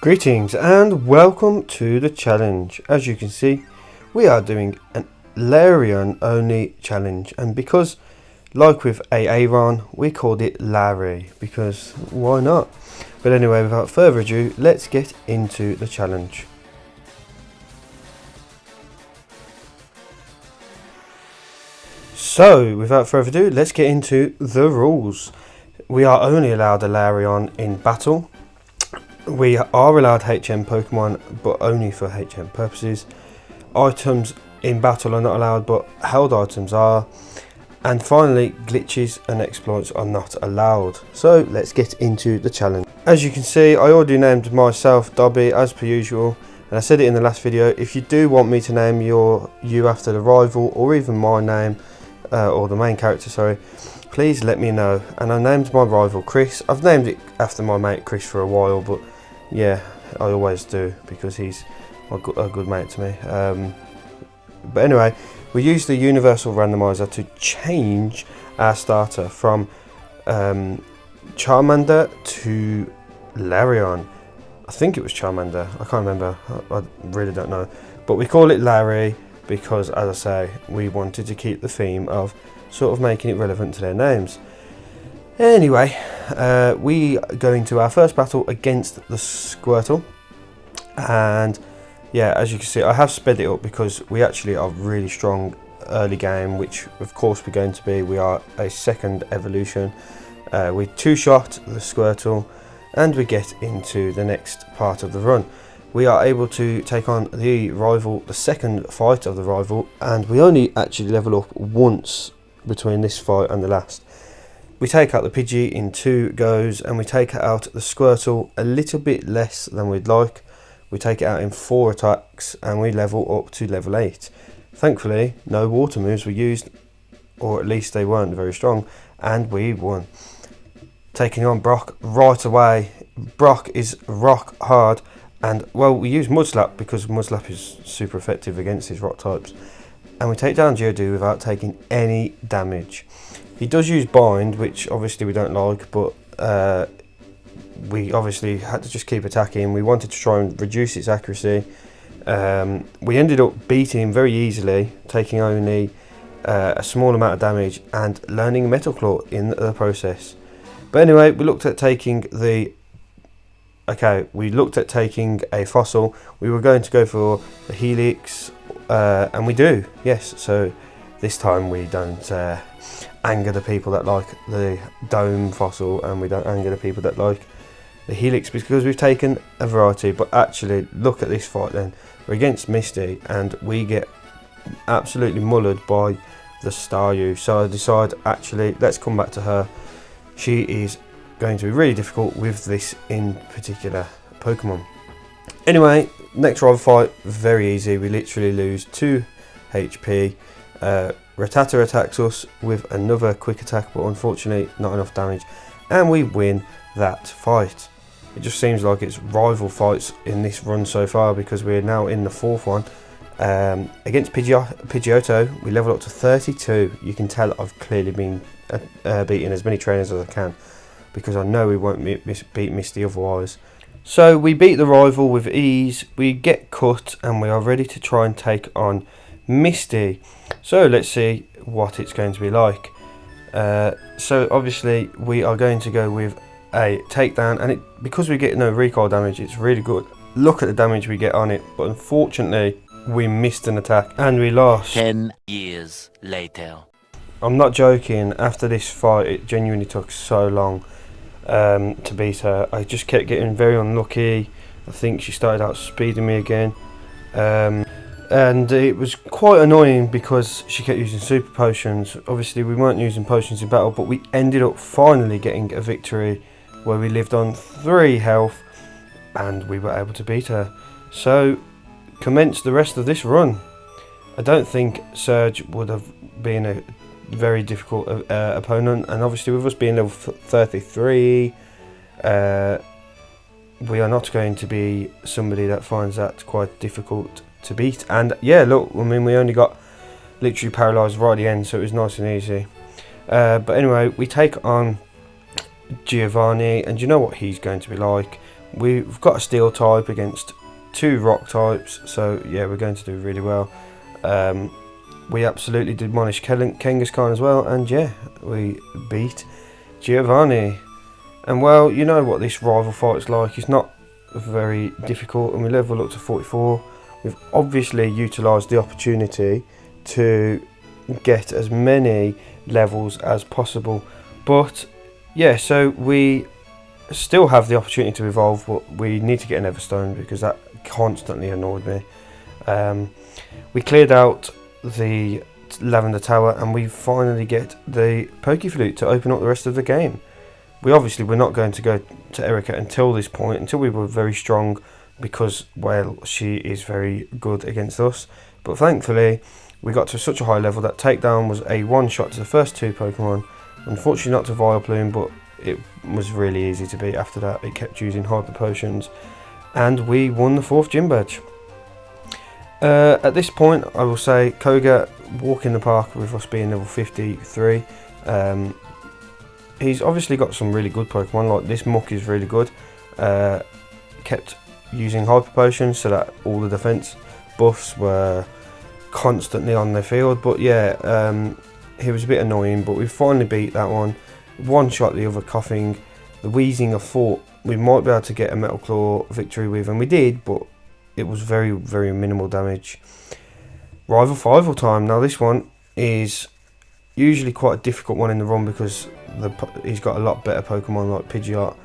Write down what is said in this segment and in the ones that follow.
Greetings and welcome to the challenge. As you can see, we are doing an Lairon only challenge, and because like with Aggron, we called it Larry because why not? But anyway, without further ado, let's get into the challenge. So without further ado, let's get into the rules. We are only allowed a Lairon in battle. We are allowed HM Pokemon, but only for HM purposes. Items in battle are not allowed, but held items are. And finally, glitches and exploits are not allowed. So let's get into the challenge. As you can see, I already named myself Dobby as per usual. And I said it in the last video, if you do want me to name you after the rival, or even my name, or the main character, sorry, please let me know. And I named my rival Chris. I've named it after my mate Chris for a while, but yeah, I always do because he's a good mate to me. But anyway, we use the universal randomizer to change our starter from Charmander to Lairon. I think it was Charmander, I can't remember, I really don't know. But we call it Larry because, as I say, we wanted to keep the theme of sort of making it relevant to their names. Anyway, we go into our first battle against the Squirtle, and yeah, as you can see, I have sped it up because we actually are really strong early game, which of course we're going to be. We are a second evolution. We two-shot the Squirtle, and we get into the next part of the run. We are able to take on the rival, the second fight of the rival, and we only actually level up once between this fight and the last. We take out the Pidgeot in 2 goes, and we take out the Squirtle a little bit less than we'd like. We take it out in 4 attacks, and we level up to level 8. Thankfully, no water moves were used, or at least they weren't very strong, and we won. Taking on Brock right away. Brock is rock hard, and well, we use Mud Slap because Mud Slap is super effective against his rock types. And we take down Geodude without taking any damage. He does use Bind, which obviously we don't like, but we obviously had to just keep attacking. We wanted to try and reduce its accuracy. We ended up beating him very easily, taking only a small amount of damage and learning Metal Claw in the process. But anyway, we looked at taking a fossil. We were going to go for the Helix, and we do, yes. So this time we don't anger the people that like the Dome fossil, and we don't anger the people that like the Helix because we've taken a variety. But actually, look at this fight then. We're against Misty, and we get absolutely mullered by the Staryu. So I decide, actually, let's come back to her. She is going to be really difficult with this in particular Pokemon. Anyway, next rival fight, very easy. We literally lose 2 HP. Rattata attacks us with another quick attack, but unfortunately not enough damage, and we win that fight. It just seems like it's rival fights in this run so far because we're now in the 4th one. Against Pidgeot, we level up to 32. You can tell I've clearly been beating as many trainers as I can because I know we won't beat Misty otherwise. So we beat the rival with ease, we get cut, and we are ready to try and take on Misty. So let's see what it's going to be like. So obviously we are going to go with a takedown, and because we get no recoil damage, it's really good. Look at the damage we get on it, but unfortunately we missed an attack and we lost. 10 years later. I'm not joking, after this fight it genuinely took so long to beat her. I just kept getting very unlucky. I think she started out speeding me again. And it was quite annoying because she kept using super potions. Obviously we weren't using potions in battle, but we ended up finally getting a victory where we lived on 3 health and we were able to beat her. So commence the rest of this run. I don't think Surge would have been a very difficult opponent, and obviously with us being level 33, we are not going to be somebody that finds that quite difficult to beat. And yeah, look, I mean, we only got literally paralysed right at the end, so it was nice and easy. But anyway, we take on Giovanni, and you know what he's going to be like. We've got a steel type against 2 rock types, so yeah, we're going to do really well. We absolutely demolished Kangaskhan as well, and yeah, we beat Giovanni. And well, you know what this rival fight's like. It's not very difficult, and we level up to 44. We've obviously utilised the opportunity to get as many levels as possible, but yeah, so we still have the opportunity to evolve, but we need to get an Everstone because that constantly annoyed me. We cleared out the Lavender Tower, and we finally get the Pokeflute to open up the rest of the game. We obviously were not going to go to Erica until this point, until we were very strong, because, well, she is very good against us. But thankfully, we got to such a high level that Takedown was a one-shot to the first 2 Pokemon. Unfortunately not to Vileplume, but it was really easy to beat after that. It kept using Hyper Potions, and we won the 4th Gym Badge. At this point, I will say Koga walk in the park with us being level 53. He's obviously got some really good Pokemon, like this Muck is really good. Kept using Hyper Potions so that all the defense buffs were constantly on the field, but yeah, he was a bit annoying, but we finally beat that one. One shot the other Coughing. The Wheezing I thought we might be able to get a Metal Claw victory with, and we did, but it was very, very minimal damage. Rival Fival time. Now this one is usually quite a difficult one in the run because he's got a lot better Pokemon like Pidgeot.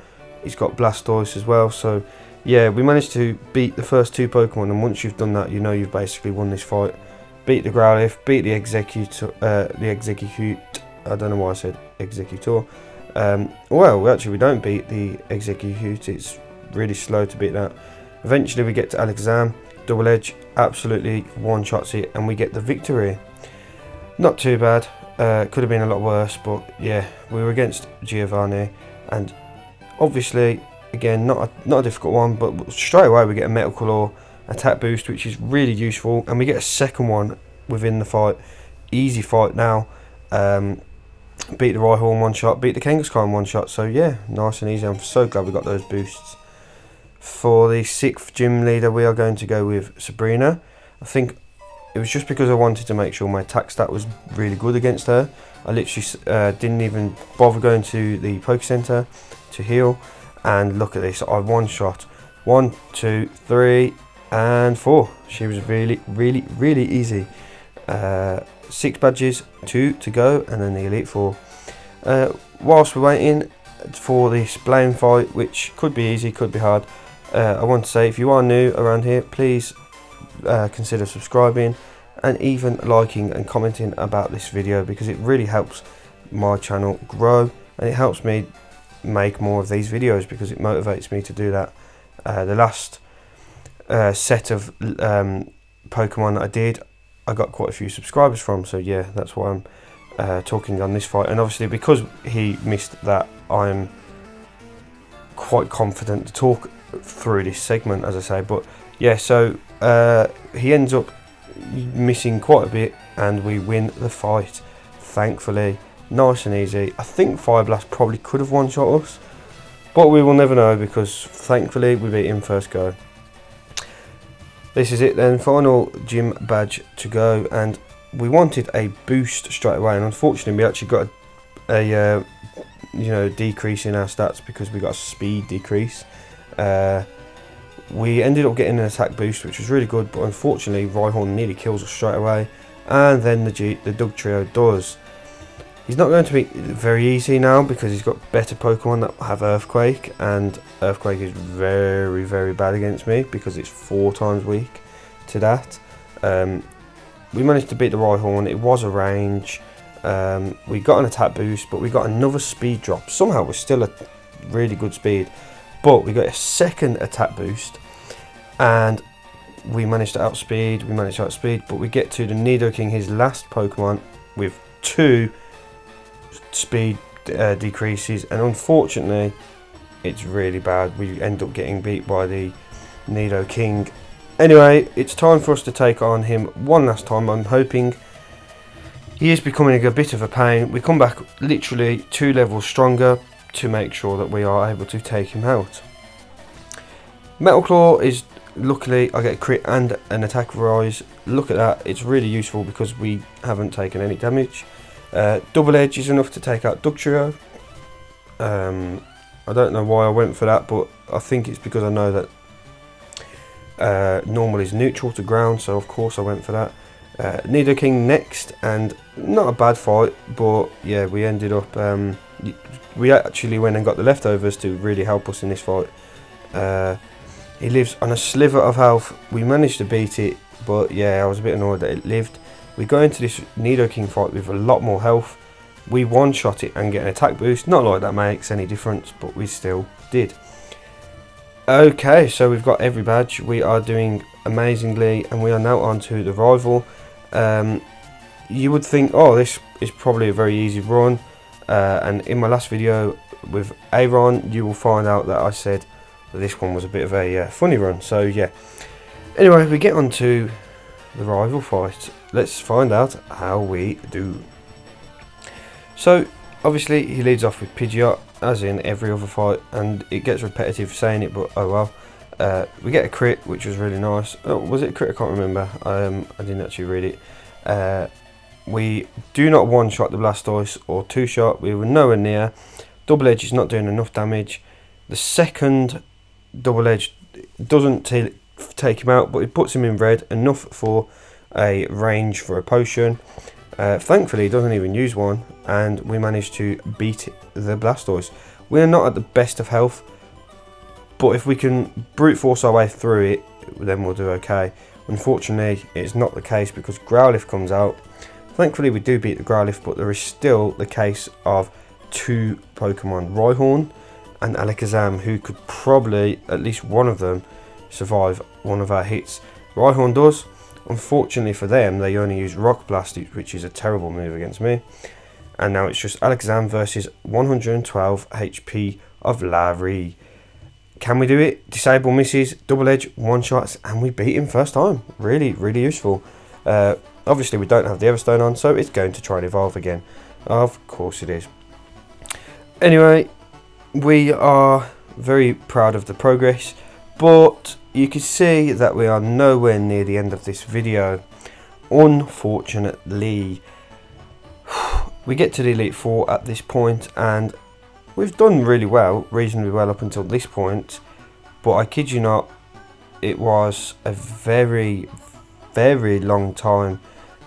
He's got Blastoise as well, so yeah, we managed to beat the first 2 Pokemon, and once you've done that, you know you've basically won this fight. Beat the Growlithe, beat the Execute. I don't know why I said Executor. Well, we don't beat the Execute. It's really slow to beat that. Eventually we get to Alakazam, Double Edge, absolutely one-shots it, and we get the victory. Not too bad. Could have been a lot worse, but yeah, we were against Giovanni, and obviously, again, not a difficult one, but straight away we get a Metal Claw attack boost, which is really useful, and we get a second one within the fight. Easy fight now. Beat the Rhyhorn one shot, beat the Kangaskhan one shot, so yeah, nice and easy. I'm so glad we got those boosts. For the 6th gym leader, we are going to go with Sabrina. I think it was just because I wanted to make sure my attack stat was really good against her. I literally didn't even bother going to the Poke Center to heal, and look at this, I one-shot 1, 2, 3 and 4. She was really, really, really easy. 6 badges, 2 to go, and then the Elite 4. Whilst we're waiting for this blame fight, which could be easy, could be hard, I want to say, if you are new around here, please consider subscribing and even liking and commenting about this video, because it really helps my channel grow, and it helps me make more of these videos because it motivates me to do that. The last set of Pokemon that I did, I got quite a few subscribers from, so yeah, that's why I'm talking on this fight. And obviously because he missed that, I'm quite confident to talk through this segment, as I say. But yeah, so he ends up missing quite a bit, and we win the fight, thankfully. Nice and easy. I think Fire Blast probably could have one-shot us, but we will never know, because thankfully we beat him first go. This is it then, final gym badge to go, and we wanted a boost straight away, and unfortunately we actually got a decrease in our stats because we got a speed decrease. We ended up getting an attack boost, which was really good, but unfortunately Rhyhorn nearly kills us straight away, and then the Dug Trio does. He's not going to be very easy now because he's got better Pokemon that have Earthquake, and Earthquake is very, very bad against me because it's 4 times weak to that. We managed to beat the Rhyhorn. It was a range. We got an attack boost, but we got another speed drop. Somehow we're still a really good speed, but we got a second attack boost, and we managed to outspeed. But we get to the Nidoking, his last Pokemon, with 2 speed decreases, and unfortunately it's really bad. We end up getting beat by the Nidoking. Anyway, it's time for us to take on him one last time. I'm hoping. He is becoming a bit of a pain. We come back literally 2 levels stronger to make sure that we are able to take him out. Metal Claw is, luckily, I get a crit and an attack rise. Look at that, it's really useful because we haven't taken any damage. Double Edge is enough to take out Dugtrio. I don't know why I went for that, but I think it's because I know that normal is neutral to ground, so of course I went for that. Nidoking next, and not a bad fight, but yeah, we ended up, we actually went and got the leftovers to really help us in this fight. He lives on a sliver of health. We managed to beat it, but yeah, I was a bit annoyed that it lived. We go into this Nidoking fight with a lot more health. We one-shot it and get an attack boost. Not like that makes any difference, but we still did. Okay, so we've got every badge. We are doing amazingly, and we are now on to the rival. You would think, oh, this is probably a very easy run. And in my last video with Aggron, you will find out that I said that this one was a bit of a funny run. So yeah. Anyway, we get on to the rival fight. Let's find out how we do. So obviously he leads off with Pidgeot, as in every other fight, and it gets repetitive saying it, but oh well. We get a crit, which was really nice. Oh, was it a crit? I can't remember. I didn't actually read it. We do not one-shot the Blastoise or two-shot. We were nowhere near. Double Edge is not doing enough damage. The second Double Edge doesn't take him out, but it puts him in red, enough for a range for a potion. Thankfully he doesn't even use one, and we managed to beat the Blastoise. We're not at the best of health, but if we can brute force our way through it, then we'll do okay. Unfortunately, it's not the case because Growlithe comes out. Thankfully we do beat the Growlithe, but there is still the case of two Pokemon, Rhyhorn and Alakazam, who could probably, at least one of them, survive one of our hits. Rhyhorn does. Unfortunately for them, they only use Rock Blast, which is a terrible move against me. And now it's just Alakazam versus 112 HP of Larry. Can we do it? Disable misses, Double Edge, one-shots, and we beat him first time. Really, really useful. Obviously, we don't have the Everstone on, so it's going to try and evolve again. Of course it is. Anyway, we are very proud of the progress, but you can see that we are nowhere near the end of this video. Unfortunately, we get to the Elite Four at this point, and we've done really well, reasonably well up until this point, but I kid you not, it was a very, very long time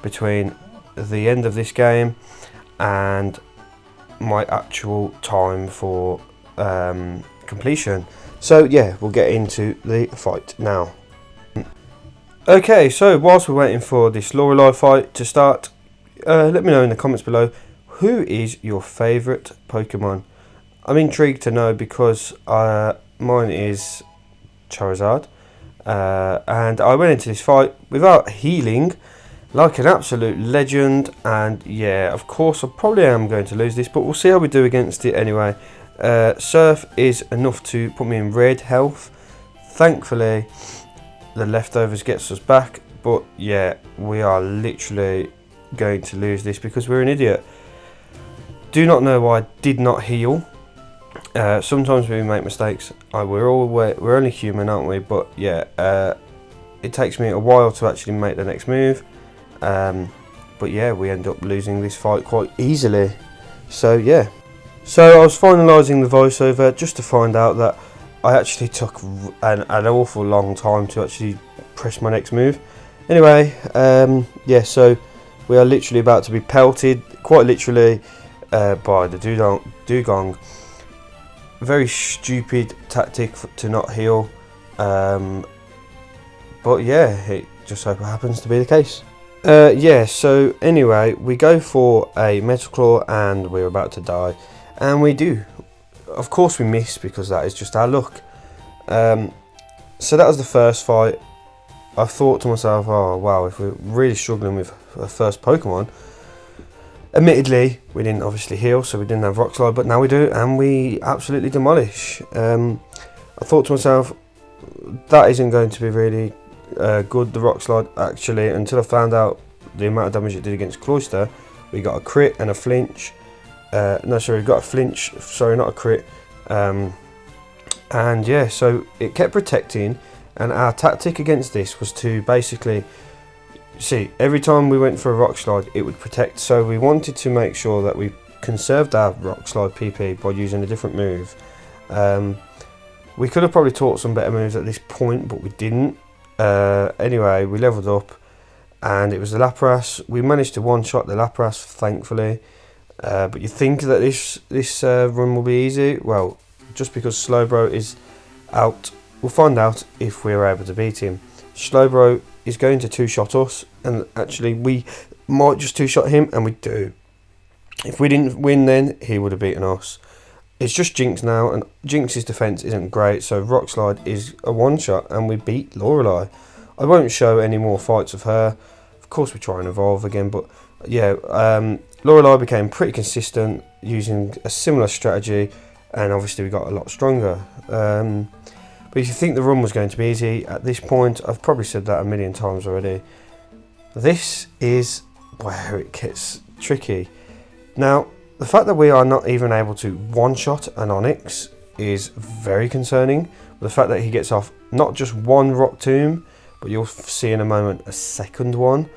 between the end of this game and my actual time for completion. So yeah, we'll get into the fight now. Okay, so whilst we're waiting for this Lorelei fight to start, let me know in the comments below, who is your favourite Pokemon? I'm intrigued to know because mine is Charizard, and I went into this fight without healing like an absolute legend, and yeah, of course I probably am going to lose this, but we'll see how we do against it anyway. Surf is enough to put me in red health. Thankfully the leftovers gets us back, but yeah, we are literally going to lose this because we're an idiot. Do not know why I did not heal. Sometimes we make mistakes. We're only human, aren't we? But yeah, it takes me a while to actually make the next move. But yeah, we end up losing this fight quite easily. So yeah. So I was finalising the voiceover just to find out that I actually took an awful long time to actually press my next move. Anyway, yeah, so we are literally about to be pelted, quite literally, by the Dugong. Very stupid tactic to not heal, but yeah, it just so happens to be the case. Yeah, so anyway, we go for a Metal Claw and we're about to die, and we do. Of course we miss because that is just our luck. So that was the first fight. I thought to myself, oh wow, if we're really struggling with the first Pokemon. Admittedly, we didn't obviously heal, so we didn't have Rock Slide, but now we do, and we absolutely demolish. I thought to myself, that isn't going to be really good, the Rock Slide, actually, until I found out the amount of damage it did against Cloyster. We got a crit and a flinch. No, sorry, we got a flinch, sorry, not a crit. And yeah, so it kept protecting, and our tactic against this was to basically see every time we went for a rock slide it would protect, so we wanted to make sure that we conserved our rock slide PP by using a different move. We could have probably taught some better moves at this point, but we didn't. Anyway, we leveled up and it was the Lapras. We managed to one-shot the Lapras, thankfully. But you think that this run will be easy? Well, just because Slowbro is out, we'll find out if we're able to beat him. Slowbro is going to two-shot us, and actually we might just two-shot him, and we do. If we didn't win then, he would have beaten us. It's just Jinx now, and Jinx's defense isn't great, so Rock Slide is a one-shot, and we beat Lorelei. I won't show any more fights of her. Of course, we try and evolve again, but yeah, Lorelei became pretty consistent using a similar strategy, and obviously we got a lot stronger. But if you think the run was going to be easy, at this point, I've probably said that a million times already. This is where it gets tricky. Now, the fact that we are not even able to one-shot an Onix is very concerning. The fact that he gets off not just one Rock Tomb, but you'll see in a moment a second one.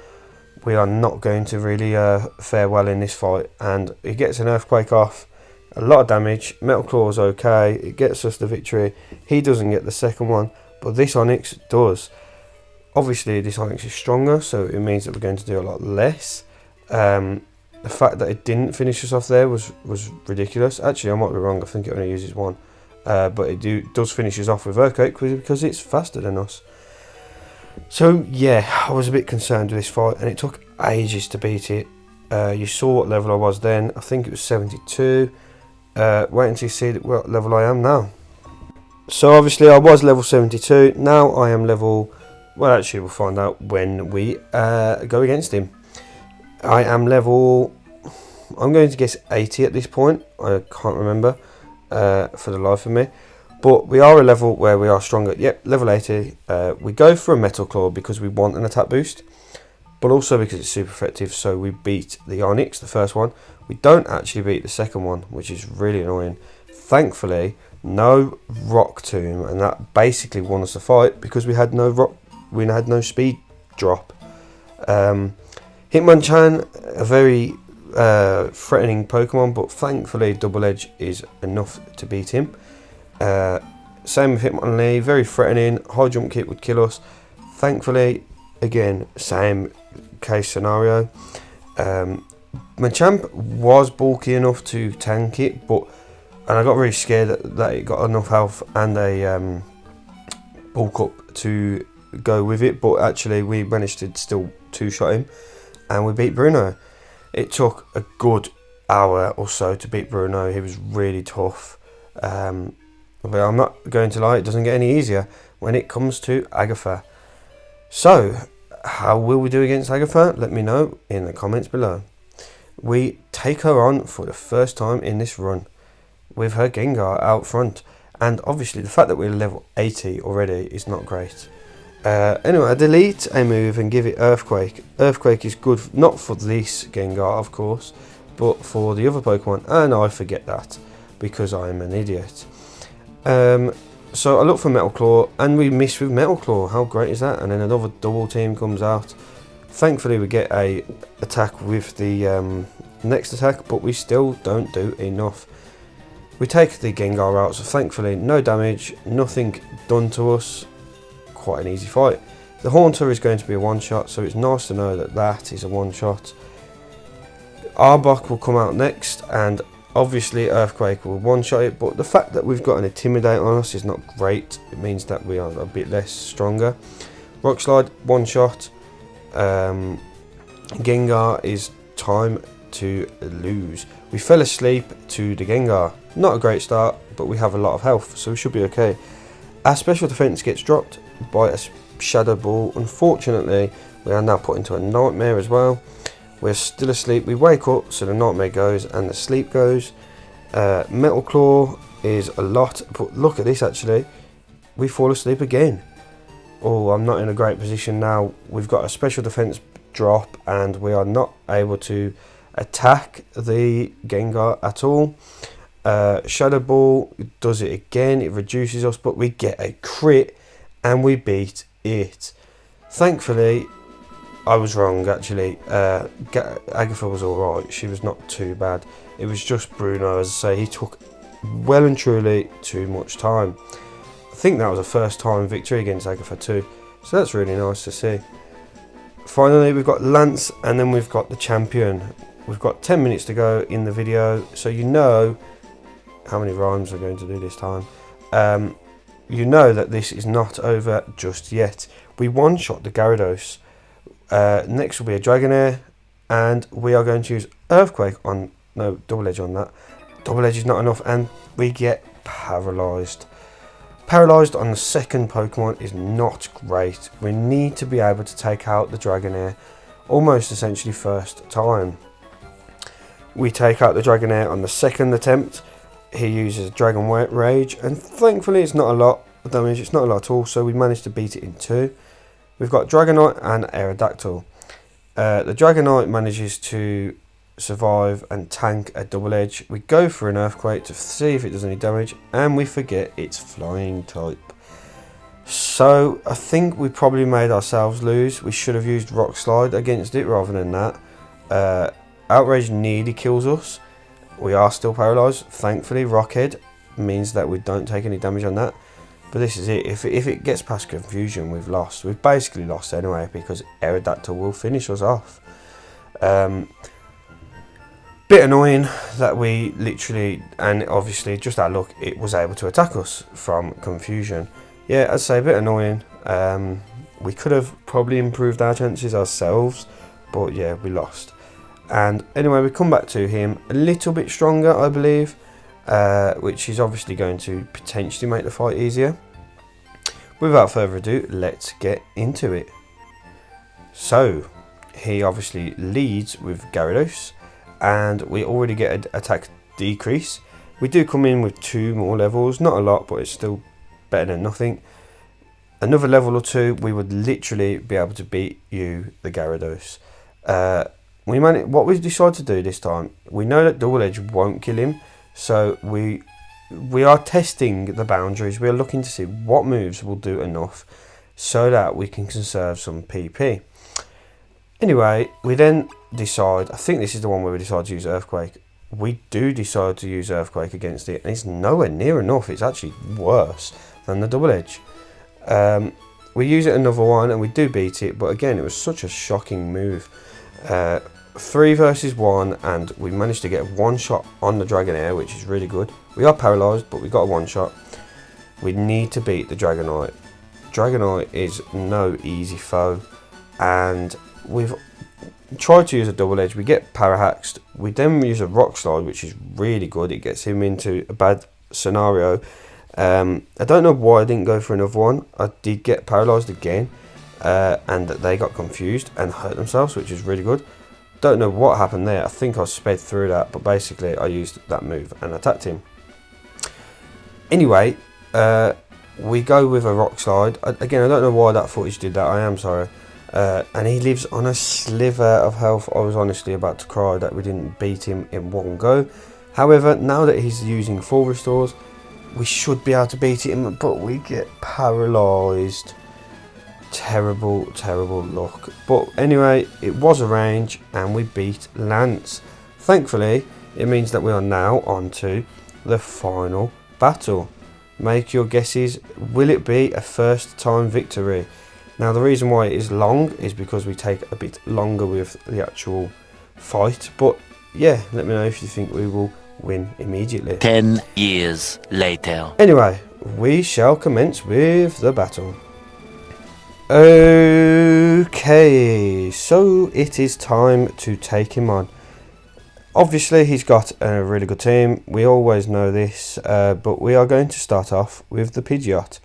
We are not going to really fare well in this fight, and he gets an Earthquake off, a lot of damage. Metal Claw's okay, it gets us the victory. He doesn't get the second one, but this Onix does. Obviously this Onix is stronger, so it means that we're going to do a lot less. The fact that it didn't finish us off there was ridiculous. Actually, I might be wrong, I think it only uses one. But it does finish us off with Earthquake because it's faster than us. So yeah, I was a bit concerned with this fight, and it took ages to beat it. You saw what level I was then, I think it was 72. Wait until you see what level I am now. So obviously I was level 72, now I am level, well actually we'll find out when we go against him. I am level, I'm going to guess 80 at this point, I can't remember for the life of me. But we are a level where we are stronger. Yep, level 80. We go for a Metal Claw because we want an attack boost, but also because it's super effective, so we beat the Onix, the first one. We don't actually beat the second one, which is really annoying. Thankfully, no Rock Tomb, and that basically won us the fight because we had no speed drop. Hitmonchan, a very threatening Pokemon, but thankfully Double Edge is enough to beat him. Same with Hitmonlee, very threatening, high jump kick would kill us. Thankfully, again, same case scenario. Machamp was bulky enough to tank it, and I got really scared that it got enough health and a bulk up to go with it, but actually we managed to still two-shot him, and we beat Bruno. It took a good hour or so to beat Bruno. He was really tough. But I'm not going to lie, it doesn't get any easier when it comes to Agatha. So, how will we do against Agatha? Let me know in the comments below. We take her on for the first time in this run with her Gengar out front. And obviously the fact that we're level 80 already is not great. Anyway, I delete a move and give it Earthquake. Earthquake is good, not for this Gengar of course, but for the other Pokemon. And I forget that because I'm an idiot. So I look for Metal Claw and we miss with Metal Claw. How great is that? And then another double team comes out. Thankfully we get a attack with the next attack, but we still don't do enough. We take the Gengar out, so thankfully no damage, nothing done to us. Quite an easy fight. The Haunter is going to be a one-shot, so it's nice to know that that is a one-shot. Arbok will come out next, and obviously Earthquake will one-shot it, but the fact that we've got an Intimidate on us is not great. It means that we are a bit less stronger. Rock Slide, one-shot. Gengar is time to lose. We fell asleep to the Gengar. Not a great start, but we have a lot of health, so we should be okay. Our special defense gets dropped by a Shadow Ball. Unfortunately, we are now put into a Nightmare as well. We're still asleep. We wake up, so the Nightmare goes and the sleep goes. Metal Claw is a lot, but look at this actually. We fall asleep again. Oh, I'm not in a great position now. We've got a special defense drop and we are not able to attack the Gengar at all. Shadow Ball does it again. It reduces us, but we get a crit and we beat it. Thankfully, I was wrong actually. Agatha was alright. She was not too bad. It was just Bruno, as I say, he took well and truly too much time. I think that was a first time victory against Agatha too. So that's really nice to see. Finally, we've got Lance and then we've got the champion. We've got 10 minutes to go in the video, so you know how many rhymes we're going to do this time. You know that this is not over just yet. We one-shot the Gyarados. Next will be a Dragonair, and we are going to use Earthquake on... No, Double Edge on that. Double Edge is not enough, and we get Paralysed. Paralysed on the second Pokemon is not great. We need to be able to take out the Dragonair almost essentially first time. We take out the Dragonair on the second attempt. He uses Dragon Rage, and thankfully it's not a lot of damage, it's not a lot at all, so we managed to beat it in 2. We've got Dragonite and Aerodactyl. The Dragonite manages to survive and tank a Double Edge. We go for an Earthquake to see if it does any damage, and we forget it's Flying type. So I think we probably made ourselves lose. We should have used Rock Slide against it rather than that. Outrage nearly kills us. We are still paralysed. Thankfully, Rockhead means that we don't take any damage on that. But this is it. If it gets past Confusion, we've lost. We've basically lost anyway, because Aerodactyl will finish us off. Bit annoying that we literally, and obviously just our luck, it was able to attack us from Confusion. Yeah, I'd say a bit annoying. We could have probably improved our chances ourselves, but yeah, we lost. And anyway, we come back to him a little bit stronger, I believe, which is obviously going to potentially make the fight easier. Without further ado, let's get into it. So, he obviously leads with Gyarados, and we already get an attack decrease. We do come in with 2 more levels, not a lot, but it's still better than nothing. Another level or 2, we would literally be able to beat you, the Gyarados. What we decided to do this time, we know that Double Edge won't kill him, so we are testing the boundaries. We are looking to see what moves will do enough so that we can conserve some PP. Anyway, we then decide, I think this is the one where we decide to use Earthquake. We do decide to use Earthquake against it, and it's nowhere near enough. It's actually worse than the Double Edge. We use it another one and we do beat it, but again, it was such a shocking move. 3 versus 1, and we managed to get a 1-shot on the Dragonair, which is really good. We are paralysed, but we got a 1-shot. We need to beat the Dragonite. Dragonite is no easy foe, and we've tried to use a Double Edge. We get Parahaxed. We then use a Rock Slide, which is really good. It gets him into a bad scenario. I don't know why I didn't go for another one. I did get paralysed again, and they got confused and hurt themselves, which is really good. Don't know what happened there. I think I sped through that, but basically I used that move and attacked him. Anyway, we go with a Rock Slide. Again, I don't know why that footage did that. I am sorry. And he lives on a sliver of health. I was honestly about to cry that we didn't beat him in one go. However, now that he's using full restores, we should be able to beat him, but we get paralysed. Terrible, terrible luck. But anyway, it was a range and we beat Lance. Thankfully, it means that we are now on to the final battle. Make your guesses. Will it be a first time victory? Now, the reason why it is long is because we take a bit longer with the actual fight. But yeah, let me know if you think we will win immediately. 10 years later. Anyway, we shall commence with the battle. Okay, so it is time to take him on. Obviously, he's got a really good team. We always know this, but we are going to start off with the Pidgeot.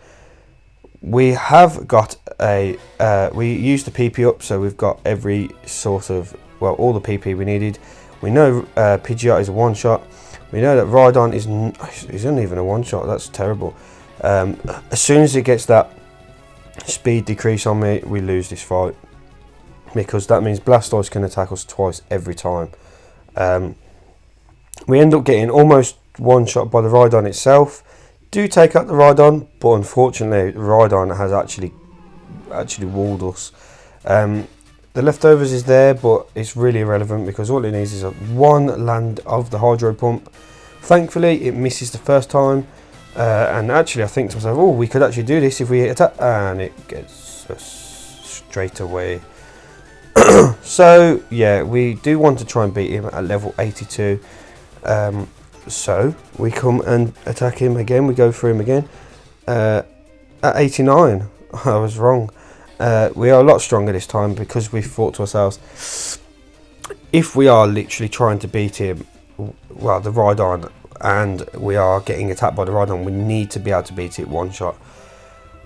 We have got a... we used the PP up, so we've got every sort of... Well, all the PP we needed. We know Pidgeot is a one-shot. We know that Rhydon isn't even a one-shot. That's terrible. As soon as it gets that speed decrease on me, we lose this fight, because that means Blastoise can attack us twice every time. We end up getting almost one-shot by the Rhydon itself. Do take out the Rhydon, but unfortunately the Rhydon has actually walled us. The leftovers is there, but it's really irrelevant because all it needs is one land of the Hydro Pump. Thankfully it misses the first time, and actually I think to myself, oh, we could actually do this if we hit attack, and it gets us straight away. So yeah, we do want to try and beat him at level 82. So we come and attack him again. We go for him again at 89. I was wrong. We are a lot stronger this time because we thought to ourselves, if we are literally trying to beat him, well, the Rhydon, and we are getting attacked by the Rhydon, we need to be able to beat it one shot.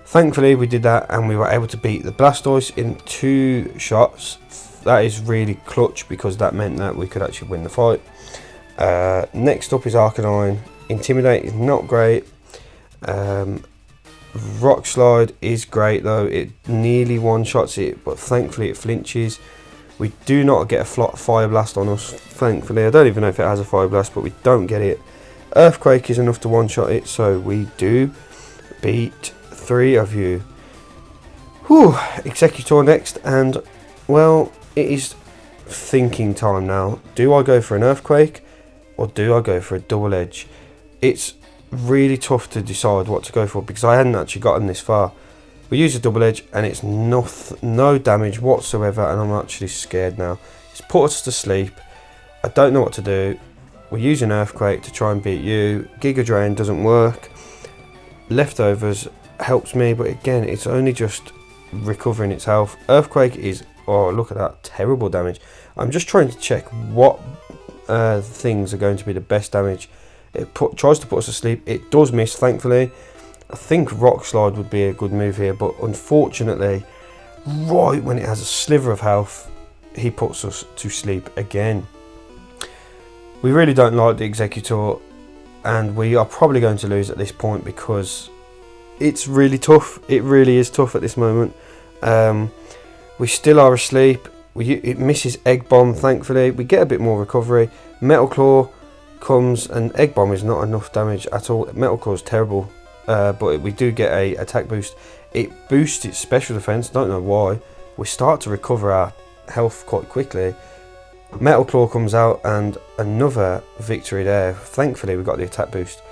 Thankfully we did that, and we were able to beat the Blastoise in 2 shots. That is really clutch because that meant that we could actually win the fight. Next up is Arcanine. Intimidate is not great. Rock Slide is great though. It nearly one-shots it, but thankfully it flinches. We do not get a Fire Blast on us, thankfully. I don't even know if it has a Fire Blast, but we don't get it. Earthquake is enough to one-shot it, so we do beat 3 of you. Whew, Executor next, and well, it is thinking time now. Do I go for an Earthquake or do I go for a Double Edge? It's really tough to decide what to go for because I hadn't actually gotten this far. We use a Double Edge and it's no damage whatsoever, and I'm actually scared now. It's put us to sleep. I don't know what to do. We use an Earthquake to try and beat you. Giga Drain doesn't work. Leftovers helps me, but again, it's only just recovering its health. Earthquake is, oh, look at that, terrible damage. I'm just trying to check what things are going to be the best damage. It tries to put us to sleep. It does miss, thankfully. I think Rock Slide would be a good move here, but unfortunately, right when it has a sliver of health, he puts us to sleep again. We really don't like the Executor, and we are probably going to lose at this point because it's really tough. It really is tough at this moment. We still are asleep. It misses Egg Bomb, thankfully. We get a bit more recovery. Metal Claw comes, and Egg Bomb is not enough damage at all. Metal Claw is terrible, but we do get a attack boost. It boosts its special defense, don't know why. We start to recover our health quite quickly. Metal Claw comes out, and another victory there. Thankfully we got the attack boost.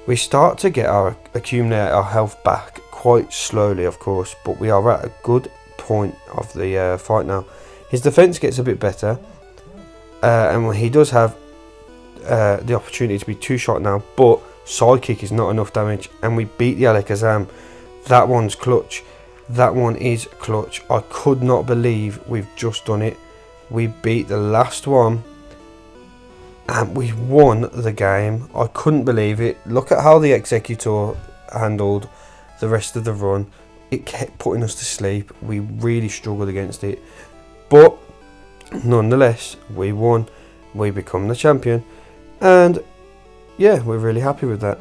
We start to get our health back quite slowly, of course, but we are at a good point of the fight now. His defense gets a bit better, and he does have the opportunity to be 2-shot now, but Psychic is not enough damage, and we beat the Alakazam. That one's clutch. That one is clutch. I could not believe we've just done it. We beat the last one and we won the game. I couldn't believe it. Look at how the Executor handled the rest of the run. It kept putting us to sleep. We really struggled against it, but nonetheless we won. We become the champion, and yeah, we're really happy with that.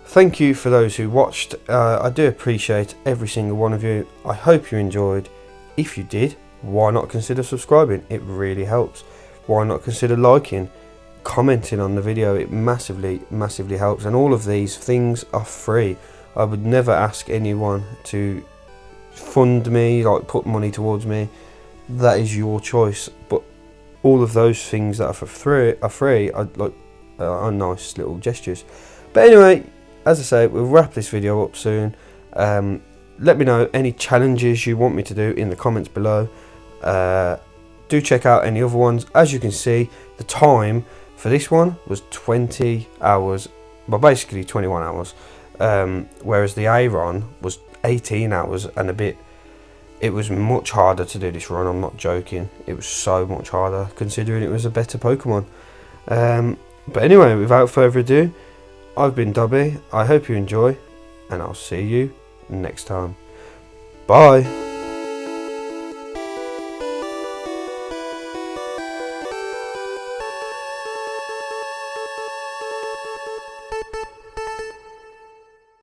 Thank you for those who watched. I do appreciate every single one of you. I hope you enjoyed. If you did, why not consider subscribing? It really helps. Why not consider liking, commenting on the video? It massively helps, and all of these things are free. I would never ask anyone to fund me, like put money towards me. That is your choice, but all of those things that are free are nice little gestures. But anyway, as I say, we'll wrap this video up soon. Let me know any challenges you want me to do in the comments below. Do check out any other ones. As you can see, the time for this one was 20 hours, well, basically 21 hours, whereas the Aggron was 18 hours and a bit. It was much harder to do this run, I'm not joking. It was so much harder considering it was a better Pokemon. But anyway, without further ado, I've been Dobby. I hope you enjoy, and I'll see you next time. Bye.